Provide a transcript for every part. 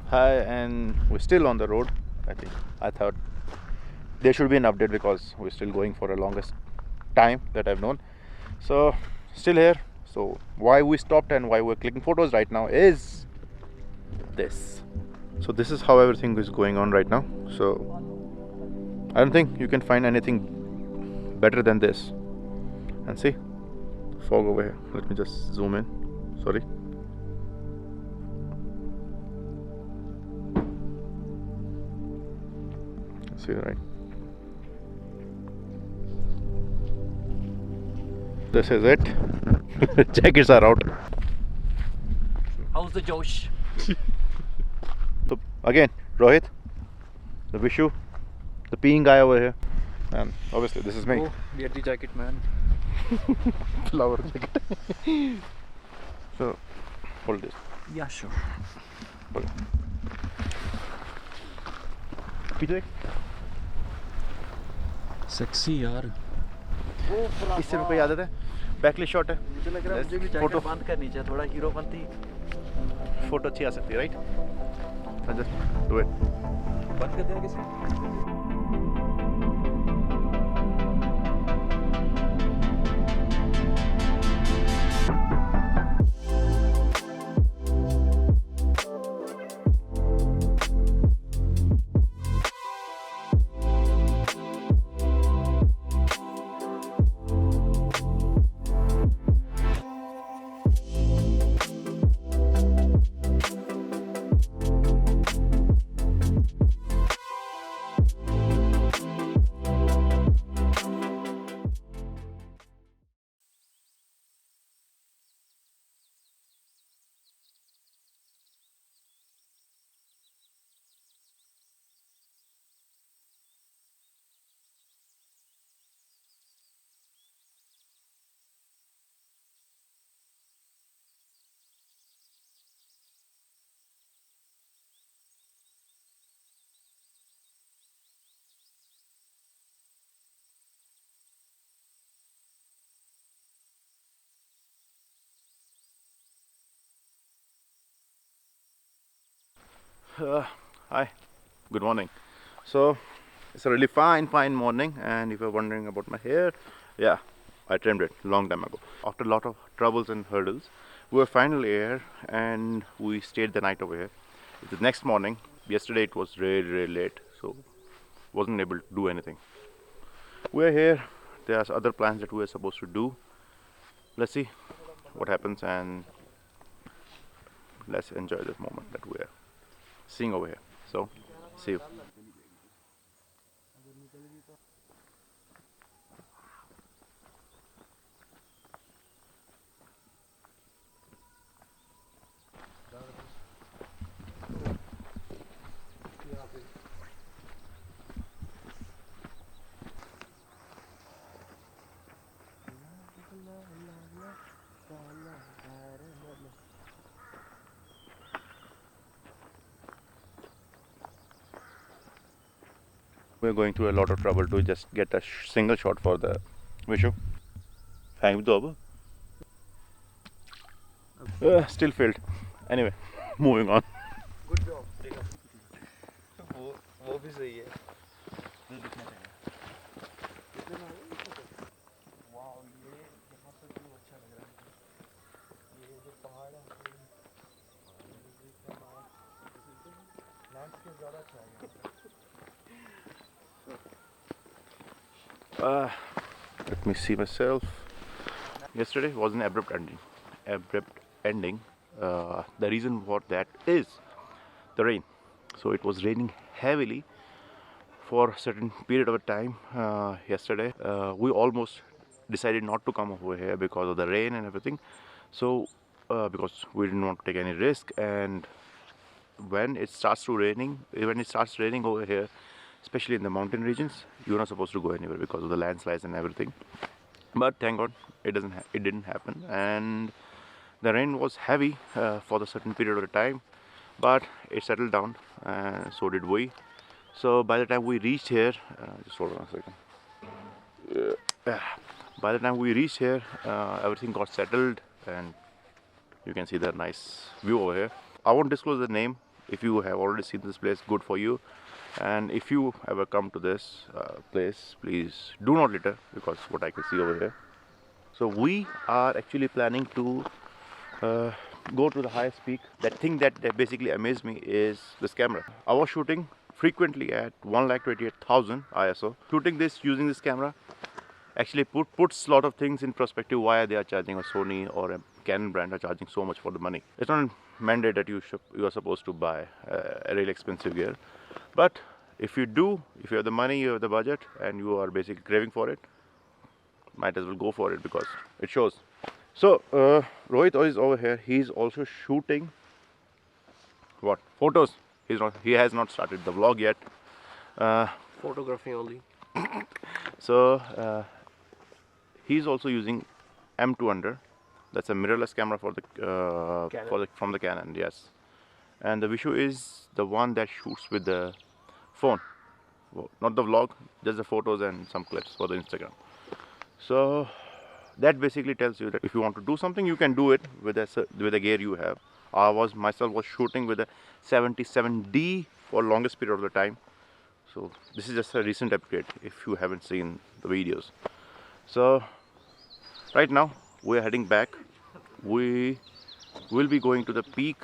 Hi, and we're still on the road. I thought there should be an update because we're still going for the longest time that I've known. So still here. So why we stopped and why we're clicking photos right now is this. So this is how everything is going on right now. So I don't think you can find anything better than this. And see, fog over here. Let me just zoom in. Sorry. See, right? This is it. Jackets are out. How's the Josh? So again, Rohit, the Vishu, the peeing guy over here, and obviously this is me. Oh, get the jacket, man. Flower jacket. So hold this. Yeah, sure. Hold it. पीछे Sexy यार. इससे मेरे को याद है Backley shot है मुझे लग रहा है मुझे भी फोटो जैकेट बंद करनी चाहिए थोड़ा हीरोपंती. फोटो अच्छी आ सकती है राइट जस्ट डू इट बंद कर दिया किसी. Hi, good morning. So it's a really fine morning, and if you're wondering about my hair, yeah, I trimmed it long time ago. After a lot of troubles and hurdles, we were finally here, and we stayed the night over here. The next morning, yesterday it was really late, so wasn't able to do anything. We're here. There are other plans that we're supposed to do. Let's see what happens, and let's enjoy this moment that we're seeing over here. So, see you. We're going through a lot of trouble to just get a single shot for the Vishu. Thank you. Still failed. Anyway, moving on. Good job. वो भी सही है. नहीं दिखना चाहिए. Wow ये यहाँ से व्यू अच्छा लग रहा है. ये जो पहाड़ है लैंडस्केप ज़्यादा अच्छा है. Let me see myself. Yesterday was an abrupt ending. The reason for that is the rain. So it was raining heavily for a certain period of time yesterday. We almost decided not to come over here because of the rain and everything. So because we didn't want to take any risk, and when it starts raining over here, especially in the mountain regions, you're not supposed to go anywhere because of the landslides and everything. But thank God it didn't happen, and the rain was heavy for the certain period of time, but it settled down, and so did we. So by the time we reached here, just hold on a second. By the time we reached here, everything got settled, and you can see the nice view over here. I won't disclose the name If you have already seen this place, good for you. And if you ever come to this place, please do not litter, because what I can see over here. So we are actually planning to go to the highest peak. That thing that basically amazed me is this camera. I was shooting frequently at 1,28,000 ISO. Shooting this using this camera actually puts a lot of things in perspective, why they are charging, a Sony or a Canon brand are charging so much for the money. It's not a mandate that you are supposed to buy a really expensive gear, but if you have the money, you have the budget, and you are basically craving for it, might as well go for it, because it shows. So Rohit is over here. He's also shooting what? Photos. He has not started the vlog yet. Photography only. So he's also using M200. That's a mirrorless camera for the from the Canon, yes. And the Vishu is the one that shoots with the phone, not the vlog, just the photos and some clips for the Instagram. So that basically tells you that if you want to do something, you can do it with the gear you have. I was shooting with a 77D for longest period of the time. So this is just a recent upgrade if you haven't seen the videos. So right now we are heading back. We will be going to the peak.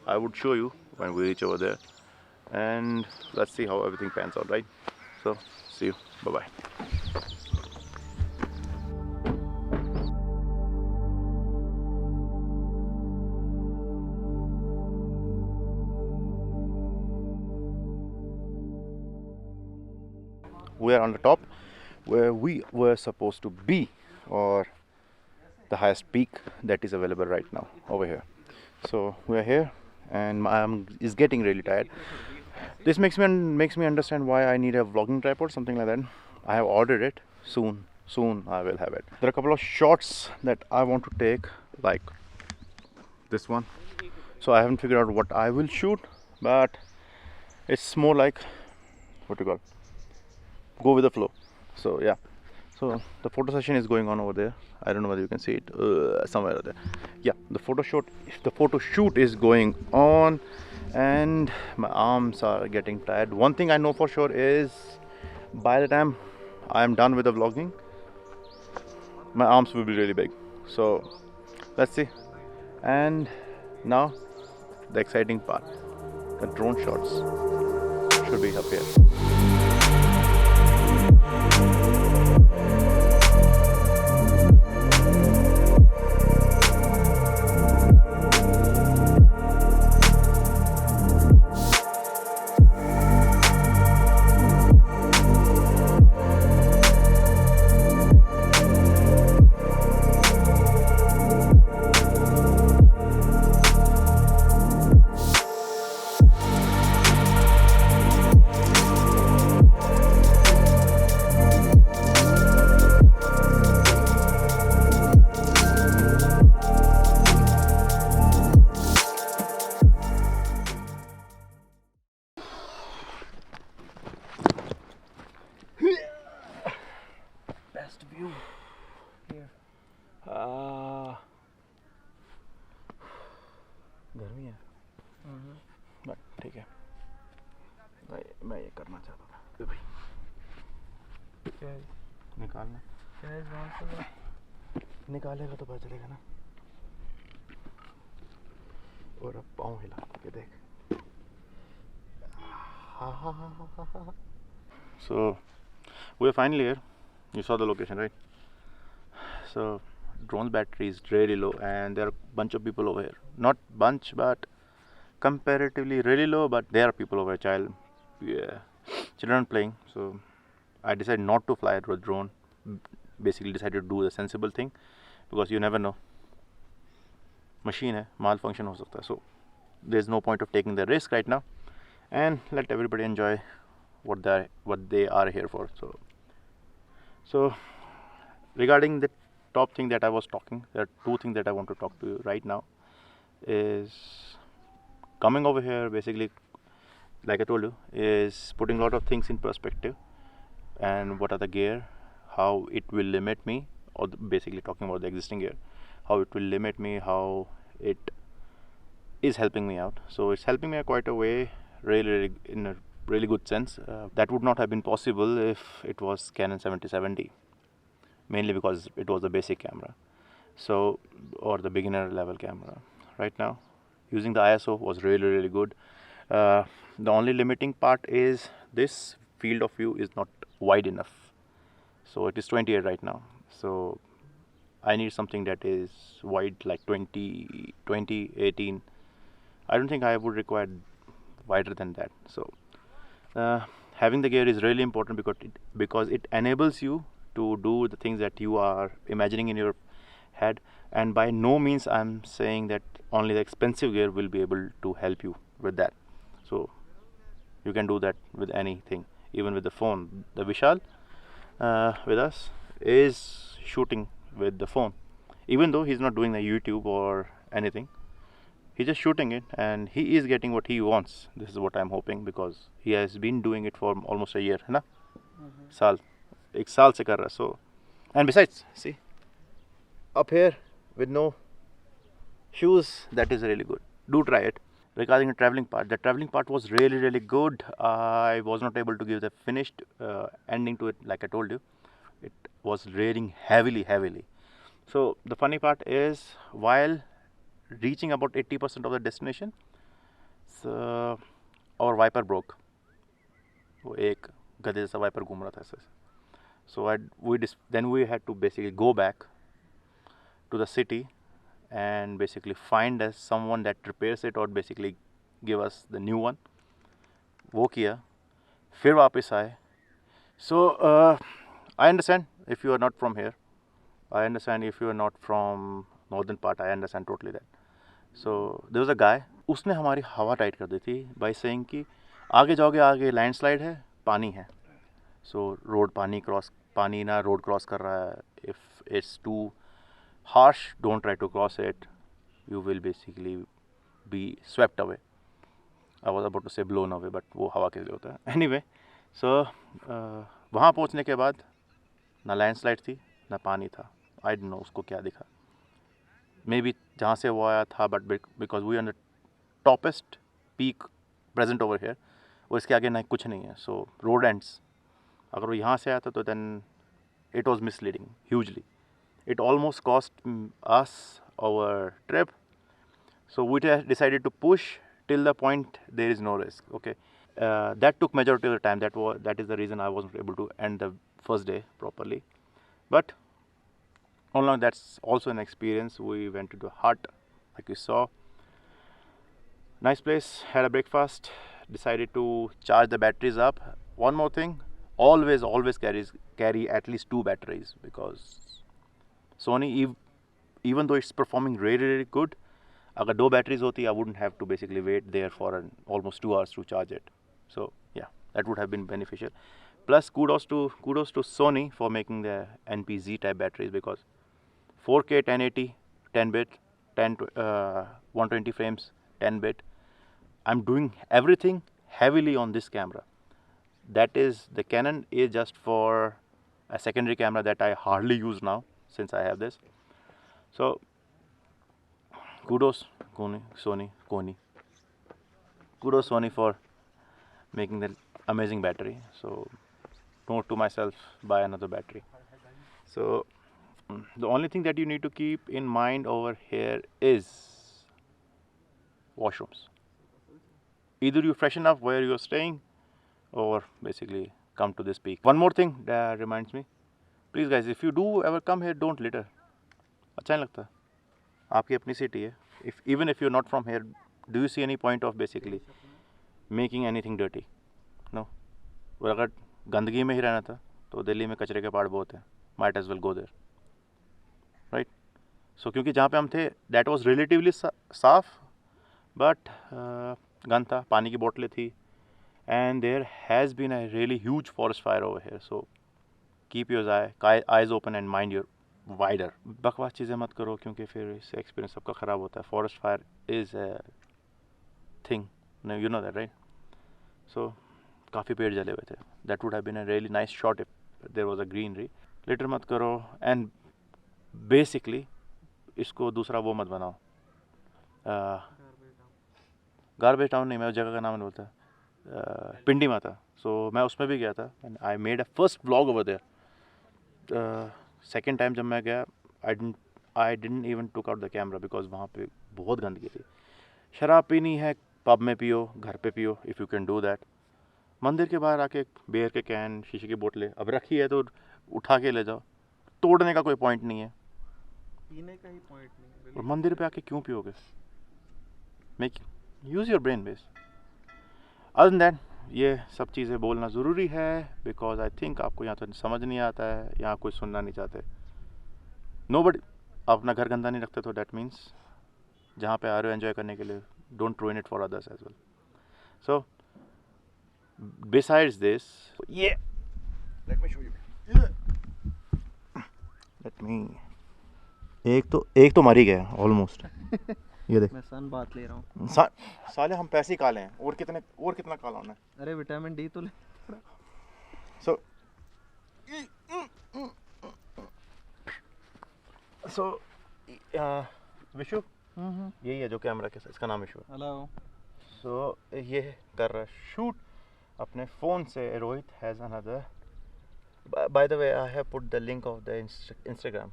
I would show you when we reach over there, and let's see how everything pans out, right? So see you. Bye bye. We are on the top where we were supposed to be, or the highest peak that is available right now over here. So we are here, and my arm is getting really tired. This makes me understand why I need a vlogging tripod, something like that. I have ordered it. Soon I will have it. There are a couple of shots that I want to take, like this one. So I haven't figured out what I will shoot, but it's more like, what do you call it? Go with the flow. So yeah, so the photo session is going on over there. I don't know whether you can see it somewhere over there. Yeah, the photo shoot is going on, and my arms are getting tired. One thing I know for sure is by the time I am done with the vlogging, my arms will be really big. So let's see. And now the exciting part, the drone shots should be up here. Best view here. गर्मी है, but ठीक है। मैं ये करना चाहता था भाई। क्या है? निकालना क्या है? निकालेगा तो पता चलेगा ना। और अब पाँव हिला के देख। So we are finally here. You saw the location, right? So drone's battery is really low, and there are a bunch of people over here. Not bunch, but comparatively really low, but there are people over here, children playing. So I decided not to fly a drone. Basically decided to do the sensible thing, because you never know. Machine hai, malfunction ho sakta hai. So there's no point of taking the risk right now, and let everybody enjoy what they are here for. So regarding the top thing that I was talking, there are two things that I want to talk to you right now. Is coming over here, basically, like I told you, is putting a lot of things in perspective, and what are the gear, how it will limit me, or basically talking about the existing gear, how it will limit me, how it is helping me out. So it's helping me quite a way, really in a really good sense. That would not have been possible if it was Canon 7070, mainly because it was a basic camera, so, or the beginner level camera. Right now, using the ISO was really good. The only limiting part is this field of view is not wide enough. So it is 28 right now. So I need something that is wide, like 20, 18. I don't think I would require wider than that. So having the gear is really important because it enables you to do the things that you are imagining in your head. And by no means I'm saying that only the expensive gear will be able to help you with that. So you can do that with anything, even with the phone. The Vishal with us is shooting with the phone, even though he's not doing the YouTube or anything. He's just shooting it, and he is getting what he wants. This is what I'm hoping, because he has been doing it for almost a year, है ना? साल, एक साल से कर रहा. So, and besides, see, up here with no shoes, that is really good. Do try it. Regarding the traveling part was really good. I was not able to give the finished ending to it, like I told you. It was raining heavily. So the funny part is, while reaching about 80% of the destination, so our wiper broke. वो एक गधे जैसा wiper घूम रहा था ऐसे. So then we had to basically go back to the city and basically find us someone that repairs it, or basically give us the new one. वो किया, फिर वापस आए. So I understand if you are not from here. I understand if you are not from northern part. I understand totally that. So there was a guy. उसने हमारी हवा tight कर दी थी by saying कि आगे जाओगे, आगे लैंडस्लाइड है, पानी है. So रोड पानी ना रोड क्रॉस कर रहा है. If it's too harsh, don't try to cross it. You will basically be swept away. I was about to say blown away, but वो हवा के लिए होता है. Anyway, so वहाँ पहुँचने के बाद ना लैंडस्लाइड थी, ना पानी था. I don't know उसको क्या दिखा. Maybe जहाँ से वो आया था, but because we are on the toppest peak present over here, वो इसके आगे ना कुछ नहीं है. So road ends. अगर वो यहाँ से आया था तो then it was misleading hugely. It almost cost us our trip. So we decided to push till the point there is no risk. Okay, that took majority of the time. That is the reason I wasn't able to end the first day properly. But all along, that's also an experience. We went to the hut, like you saw. Nice place. Had a breakfast. Decided to charge the batteries up. One more thing: always carry at least 2 batteries, because Sony, even though it's performing really good, अगर 2 batteries होती, I wouldn't have to basically wait there for almost 2 hours to charge it. So yeah, that would have been beneficial. Plus kudos to Sony for making the NPZ type batteries, because 4K 1080 10-bit 120 frames 10-bit. I'm doing everything heavily on this camera. That is, the Canon is just for a secondary camera that I hardly use now since I have this. So kudos Sony for making that amazing battery. So note to myself, buy another battery. So the only thing that you need to keep in mind over here is washrooms. Either you freshen up where you're staying, or basically come to this peak. One more thing that reminds me, please guys, if you do ever come here, don't litter. अच्छा नहीं लगता. आपकी अपनी city है. Even if you're not from here, do you see any point of basically making anything dirty? No. और अगर गंदगी में ही रहना था तो दिल्ली में कचरे के पहाड़ बहुत हैं. Might as well go there. Right? So क्योंकि जहाँ पे हम थे, that was relatively साफ, but गंद था, पानी की बोतलें थी, and there has been a really huge forest fire over here. So keep your eyes open and mind your wider. बकवास चीज़ें मत करो, क्योंकि फिर इससे एक्सपीरियंस सबका ख़राब होता है. Forest fire is a thing. No, you know that, right? So काफ़ी पेड़ जले हुए थे. That would have been a really nice shot if there was a greenery. Litter मत करो, and basically इसको दूसरा वो मत बनाओ, गार्बेज टाउन नहीं, मैं उस जगह का नाम नहीं बोलता, पिंडी माता। सो मैं उसमें भी गया था and I made a first blog over there. Second time जब मैं गया I didn't even took out the camera because वहाँ पे बहुत गंदगी थी। शराब पीनी है पब में पियो, घर पे पियो if you can do that. मंदिर के बाहर आके बियर के कैन, शीशे की बोतलें अब रखी है तो उठा के ले जाओ, तोड़ने का कोई पॉइंट नहीं है, पीने का ही पॉइंट नहीं। और मंदिर पे आके क्यों पियोगे? Make use your brain base. Other than that ये सब चीज़ें बोलना ज़रूरी है बिकॉज आई थिंक आपको यहाँ तो समझ नहीं आता है, यहाँ कोई सुनना नहीं चाहते। नोबडी, आप अपना घर गंदा नहीं रखते तो दैट मीन्स जहाँ पे आ रहे हो एंजॉय करने के लिए, don't ruin it for others as well. So besides this, yeah, let me show you. Let me, एक तो मर ही गया ऑलमोस्ट। ये देख, मैं सन बात ले रहा हूँ। साले हम पैसे ही काले हैं, और कितना काला होना है। अरे विटामिन डी तो ले। सो विशु, यही है जो कैमरा के साथ, इसका नाम विशु है। हेलो। सो ये कर रहा है शूट अपने फ़ोन से। Rohit has another, by the way I have put the link of the Instagram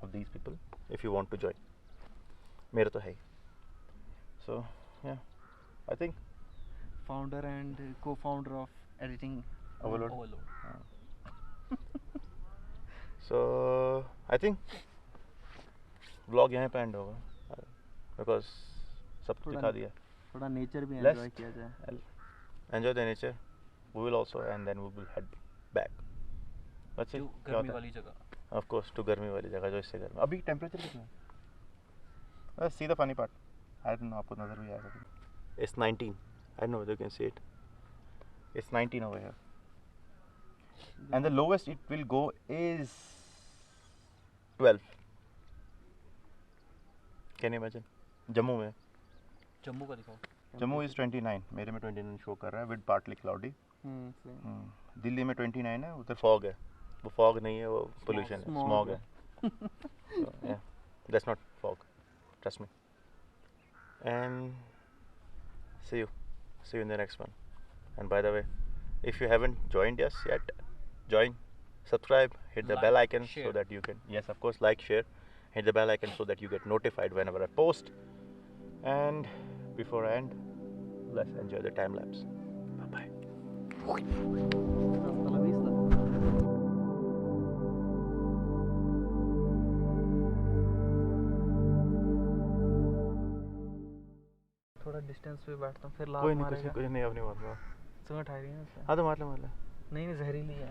of these people if you want to join. मेरा तो है ही। So yeah I think founder and cofounder of editing overload. So I think vlog यहाँ पे and होगा because सब दिखा दिया। थोड़ा नेचर भी एंजॉय किया जाए। Enjoy the nature, we will also and then we will head back. अच्छा, गर्मी वाली जगह, ऑफ कोर्स टू गर्मी वाली जगह जो इससे गर्म। अभी टेम्परेचर कितना है? See the funny part, I don't know आपको नजर भी आएगा। It's 19, I know you can see it, it's 19 over here and the lowest it will go is 12। Can you imagine? Jammu में, जम्मू का दिखाओ। जम्मू इज 29, मेरे में 29 शो कर रहा है विद पार्टली क्लाउडी। दिल्ली में 29 है, उधर फॉग है। वो फॉग नहीं है, वो पोल्यूशन है, स्मॉग है। That's not fog, trust me. And see you in the next one. And by the way, if you haven't joined us yet, join, subscribe, hit the bell icon so that you can, yes of course, like, share, hit the bell icon so that you get notified whenever I post. And before I end, let's enjoy the time lapse. Bye bye. Hasta la vista. थोड़ा distance पे बैठता हूँ, फिर लाभ मारेगा। कुछ नहीं, अब नहीं मारूंगा। सुबह उठाई रही है। हाँ तो मार ले। नहीं, जहरीली है।